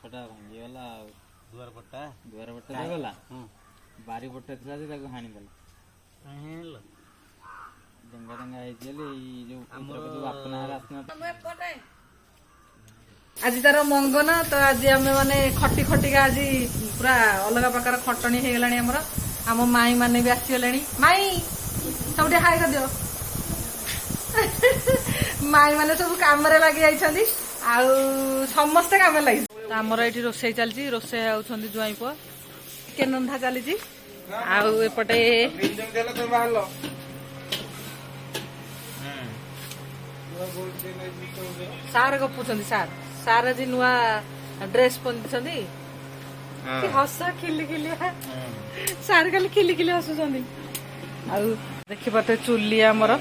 କାଠଟା ଭାଙ୍ଗିଗଲା ଆଉ ଦୁଆର ପଟା ଗଲା ବାରି ପଟେ ଥିଲା ଯେ ତାକୁ ହାଣିଦେଲା ଡେଙ୍ଗା ଡେଙ୍ଗା ହେଇଛି ବୋଲି ଏଇ ଯୋଉ ବାପନାହାର ଆସିନଥିଲା। ଆଜି ତାର ମଙ୍ଗନ ତ ଆଜି ଆମେ ମାନେ ଖଟି ଖଟିକା ଆଜି ପୁରା ଅଲଗା ପ୍ରକାର ଖଟଣି ହେଇଗଲାଣି ଆମର। ଆମ ମାଇଁ ମାନେ ବି ଆସିଗଲେଣି। ମାଇଁ ସବୁ ଟିକେ ହାଇ କରିଦିଅ। ମାଇଁ ମାନେ ସବୁ କାମରେ ଲାଗି ଯାଇଛନ୍ତି ଆଉ ସମସ୍ତେ କାମରେ ଲାଗିଛନ୍ତି। ତ ଆମର ଏଇଠି ରୋଷେଇ ଚାଲିଛି। ରୋଷେଇ ହଉଛନ୍ତି ଜ୍ୱାଇଁ ପୁଅ। ଚିକେନ ରନ୍ଧା ଚାଲିଛି ଆଉ ଏପଟେ ସାର୍ ଗପୁଛନ୍ତି। ସାର୍ ଆଜି ନୂଆ ଡ୍ରେସ୍ ପିନ୍ଧିଛନ୍ତି। ହସ ଖିଲି ଖିଲି ସାର୍ ଖାଲି ଖିଲି ଖିଲି ହସୁଛନ୍ତି। ଆଉ ଦେଖିପାରୁଥିବେ ଚୁଲି ଆମର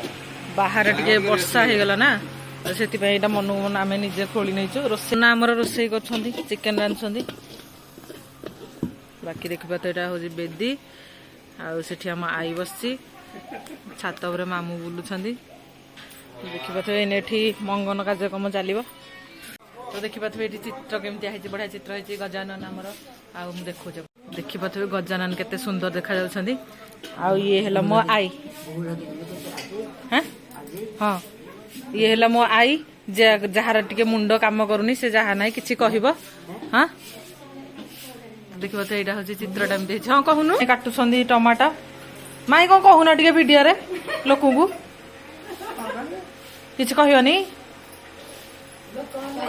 ବାହାରେ ଟିକେ ବର୍ଷା ହେଇଗଲା ନା ସେଥିପାଇଁ ଏଇଟା ମନକୁ ମନ ଆମେ ନିଜେ ଖୋଳି ନେଇଛୁ। ରୋଷେଇ ନା ଆମର ରୋଷେଇ କରୁଛନ୍ତି ଚିକେନ ରାନ୍ଧୁଛନ୍ତି। ବାକି ଦେଖିପାରୁଥିବେ ଏଇଟା ହଉଛି ବେଦି ଆଉ ସେଠି ଆମ ଆଈ ବସିଛି। ଛାତ ଉପରେ ମାମୁଁ ବୁଲୁଛନ୍ତି। ଦେଖିପାରୁଥିବେ ଏଇନେ ଏଠି ମଙ୍ଗନ କାର୍ଯ୍ୟକ୍ରମ ଚାଲିବ। ତ ଦେଖିପାରୁଥିବେ ଏଠି ଚିତ୍ର କେମିତିଆ ହେଇଛି ବଢିଆ ଚିତ୍ର ହେଇଛି ଗଜାନନ ଆମର। ଆଉ ମୁଁ ଦେଖୁଛି ଦେଖିପାରୁଥିବେ ଗଜାନନ କେତେ ସୁନ୍ଦର ଦେଖାଯାଉଛନ୍ତି। ଆଉ ଇଏ ହେଲା ମୋ ଆଈ। ହଁ ଇଏ ହେଲା ମୋ ଆଈ ଯାହାର ଟିକେ ମୁଣ୍ଡ କାମ କରୁନି ସେ ଯାହା ନାହିଁ କିଛି କହିବ। ହଁ ଦେଖିପାରୁଥିବେ ଏଇଟା ହଉଛି ଚିତ୍ରଟା ଏମିତି ହେଇଛି। ହଁ କହୁନୁ କାଟୁଛନ୍ତି ଟମାଟୋ। ମାଇଁ କଣ କହୁନ ଟିକେ ଭିଡିଓରେ ଲୋକଙ୍କୁ କିଛି କହିବନି।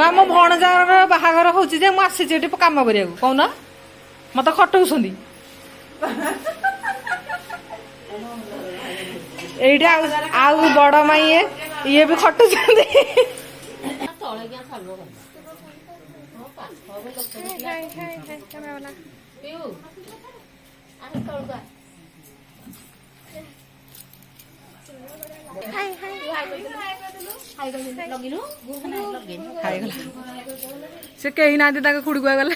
ଆମ ଭଣଜାର ବାହାଘର ହଉଛି ଯେ ମୁଁ ଆସିଛି ଏଠି କାମ କରିବାକୁ। କହୁନ ମତେ ଖଟଉଛନ୍ତି ଏଇଠି। ଆଉ ବଡ ମାଇଁ ଇଏ ବି ଖଟୁଛନ୍ତି। ସେ କେହି ନାହାନ୍ତି ତାଙ୍କ ଖୁଡି କୁଆ ଗଲେ।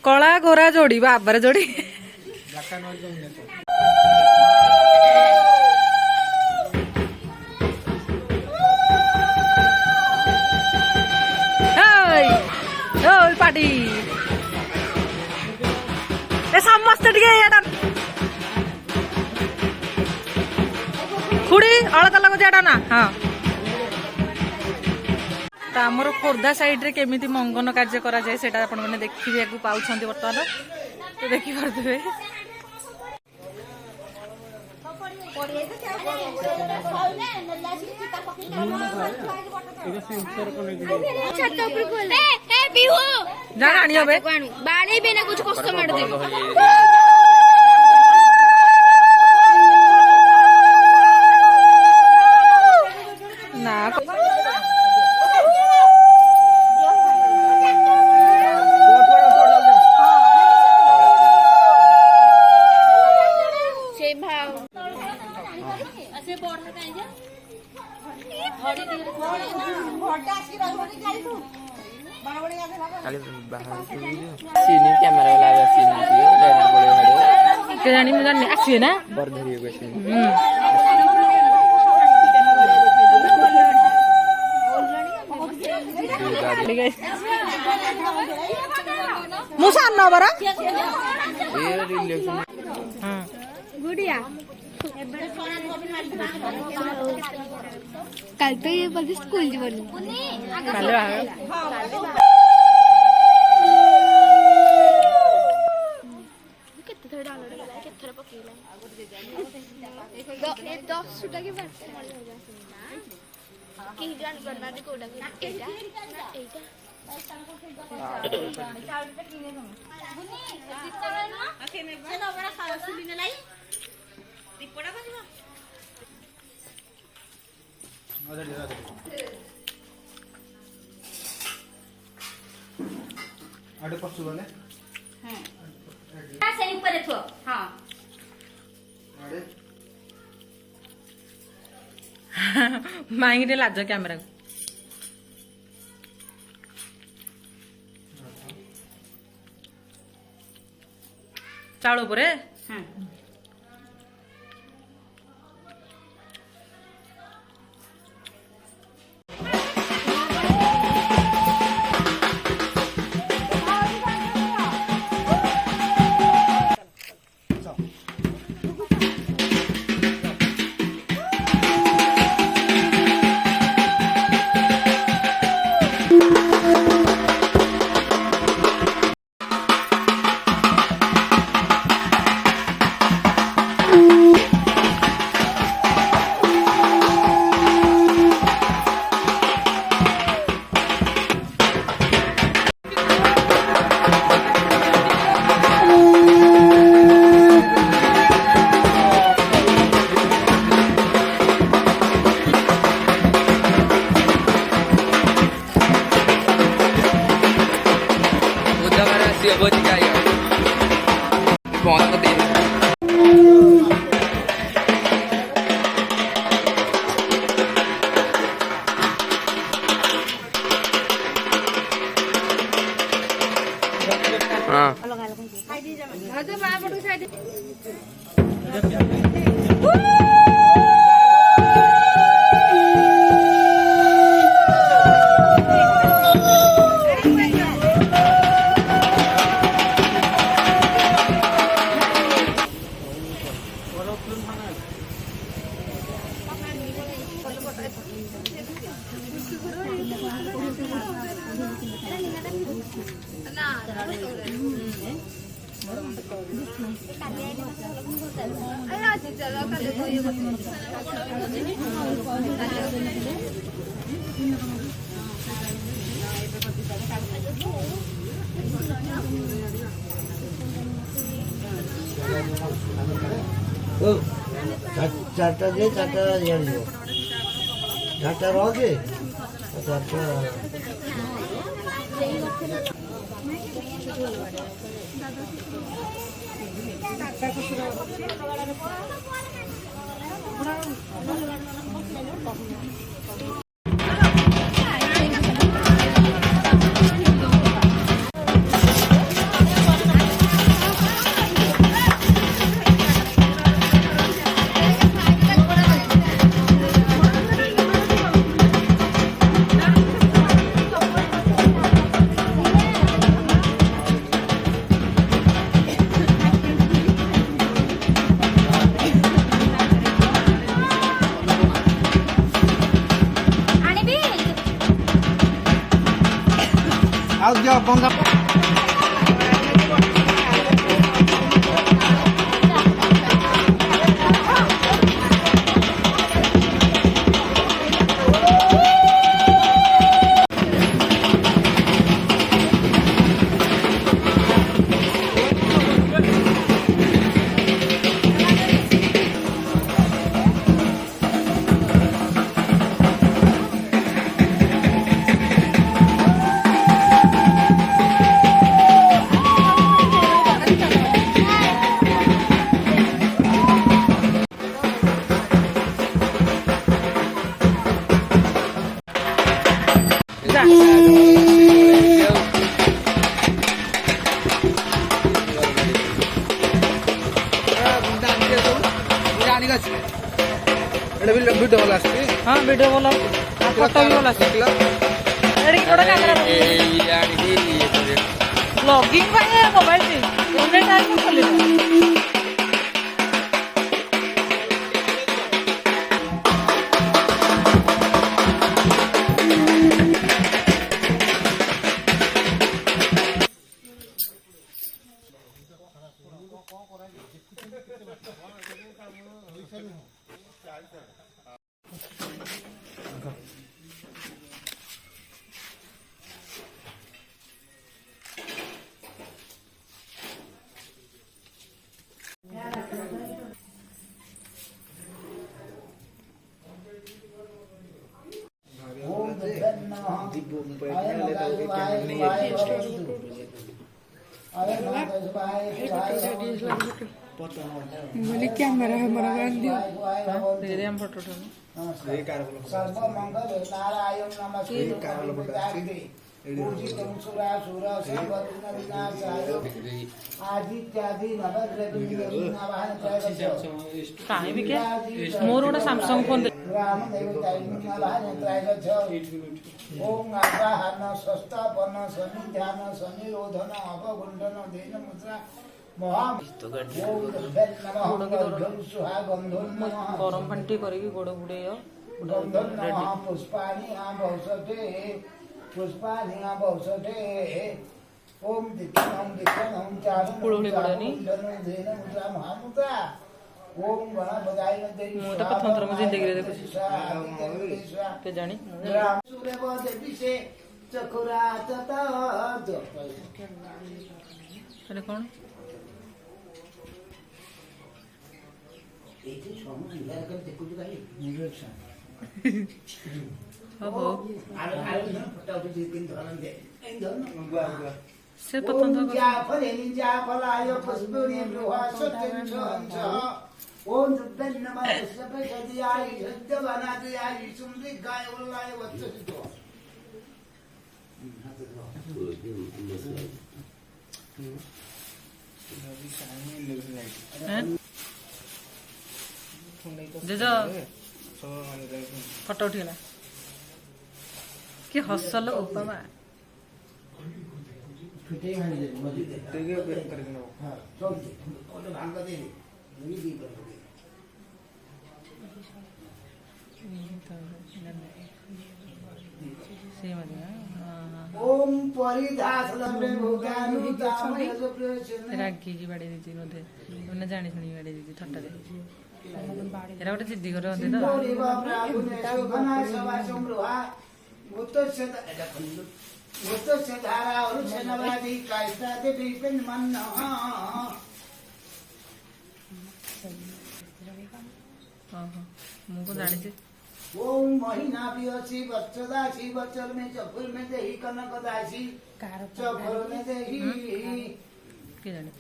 କଳା ଗୋରା ଯୋଡି ବାବାରେ ଯୋଡି। ପାଟି ଏ ସମସ୍ତେ ଟିକେ ଖୁଡି ଅଳତା ଲଗାଉଛି ଏଟା ନା। ହଁ ତ ଆମର ଖୋର୍ଦ୍ଧା ସାଇଡରେ କେମିତି ମଙ୍ଗନ କାର୍ଯ୍ୟ କରାଯାଏ ସେଇଟା ଆପଣ ମାନେ ଦେଖିବାକୁ ପାଉଛନ୍ତି ବର୍ତ୍ତମାନ। ତ ଦେଖିପାରୁଥିବେ ଜାଣ ଆଣି হবে ନା ଜାଣି ମୁଁ ଜାଣିନି ଆସିବେ ନା ବରଧର ମୁଁ ସାନ ବରା गुड़िया कल तो ये बोलते स्कूल जीवनी आडे पसु वाले से ऊपर थो हां आडे मांगी लाज कैमेरा चाउल उपरे चारटा दे चारटा यार चारटा रहोगे चारटा आओ जाओ बंगा वीडियो वाला हाँ वीडियो वाला फोटो भी वाला ब्लॉगिंग मोबाइल खोल बोले कैमरा है हमारा बना दियो दे हम फोटो उठाने सर्वमंगल नारायण नमस्ते पूजितं सुरासुर सर्वविघ्न विनाशाय आदित्यादि नवग्रह काहे भी क्या मोर गोटा सैमसंग फोन राम देवताय ओम आवाहन संस्थापन सन्निधान सनिरोधन अपगुंडन देन मुद्रा गरम पानी करके गोड़ बुड़े पुष्पाणि पुष्पाणि औषधे ओम दिक्कन महामुद्रा ओम गणपदाय मोटा पथंतर में जिंदगी रे देखो के जानी से चकुरात चले कौन से पतंग ओम दुर्गन नमः सपदियाय सत्यवनादयाय सुमृगाय वल्लाय वत्ससितो जेज फोटो उठेगा कि हसल उपमा छुटे हां दे मजे दे बेक करके नो हां चल दे और भांग दे मुनी दी कर दे सेम है ओम परिदास लम्बे भोगानु दामय जो प्रचन रागी की बाड़ी दीदी नोधे उन्हें जानी सुनी बाड़ी दीदी थट्टा दे एरा गोटे जिद्दी करे होते तो बोरी बाबरा गुने शोभना सभा समृहा भूत से धारा और छनवादी कायस्ता दे बिपिन मन हां मुझको जानी से ओम महीना भी अच्छी बच्चदासी बच्चल में चकुर में देही कनक दासी चकुर में देही के जाने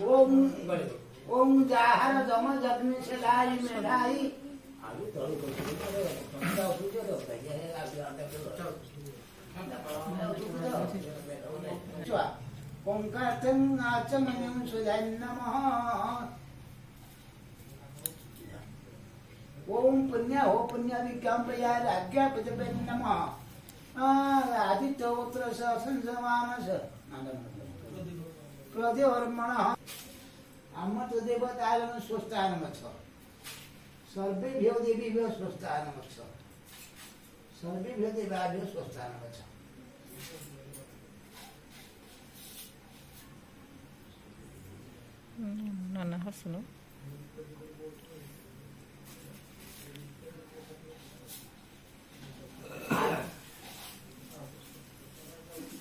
ओम ओम जाहर जम जग्नि से लाई में लाई ओंकारतं आचमनं सुधाय नमः ओम पुण्य हो पुण्य विज्ञान प्रया राज्ञा पदपे नमः आदित्य पुत्र संसमानस प्रदेवर्मण अमृत देवतारण स्वस्थानमच्छ सर्वेभ्यो देवीभ्यो स्वस्थानमच्छ सर्वेभ्यो देवाभ्यो स्वस्थानमच्छ नाना हसनो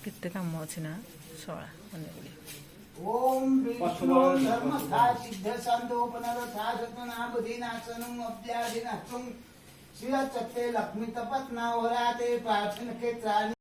कितने काम अच्छी ना शला ओम विष्णु धर्मथा सिद्ध संदोपनरथा सतना बुधिनाशनं अभ्याधिनाशं शिव चक्रे लक्ष्मी तपत्ना होराते प्रार्थन के त्राणी